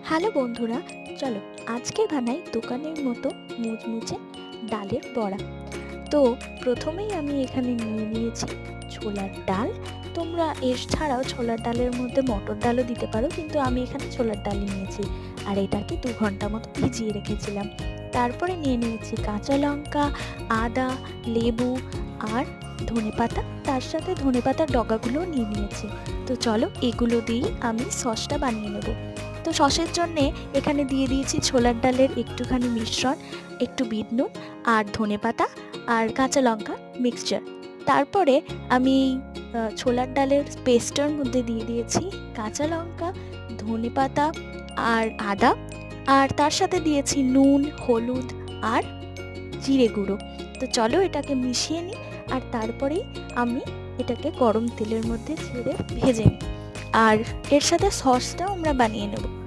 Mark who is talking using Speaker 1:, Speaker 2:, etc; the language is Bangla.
Speaker 1: হ্যালো বন্ধুরা, চলো আজকে বানাই দোকানের মতো মুচমুচে ডালের বড়া। তো প্রথমেই আমি এখানে নিয়ে নিয়েছি ছোলার ডাল। তোমরা এর ছাড়াও ছোলার ডালের মধ্যে মটর ডালও দিতে পারো, কিন্তু আমি এখানে ছোলার ডালই নিয়েছি। আর এটাকে 2 ঘন্টা মতো ভিজিয়ে রেখেছিলাম। তারপরে নিয়ে নিয়েছি কাঁচা লঙ্কা, আদা, লেবু আর ধনেপাতা। তার সাথে ধনেপাতার ডগাগুলোও নিয়ে নিয়েছি। তো চলো এগুলো দিয়েই আমি সসটা বানিয়ে নেব। তো সসের জন্যে এখানে দিয়ে দিয়েছি ছোলার ডালের একটুখানি মিশ্রণ, একটু বিট নুন আর ধনেপাতা আর কাঁচা লঙ্কা মিক্সচার। তারপরে আমি ছোলার ডালের পেস্টের মধ্যে দিয়ে দিয়েছি কাঁচা লঙ্কা, ধনেপাতা আর আদা, আর তার সাথে দিয়েছি নুন, হলুদ আর জিরে গুঁড়ো। তো চলো এটাকে মিশিয়ে নিই, আর তারপরেই আমি এটাকে গরম তেলের মধ্যে ছেড়ে ভেজে নিই। আর এর সাথে সসটাও আমরা বানিয়ে নেব।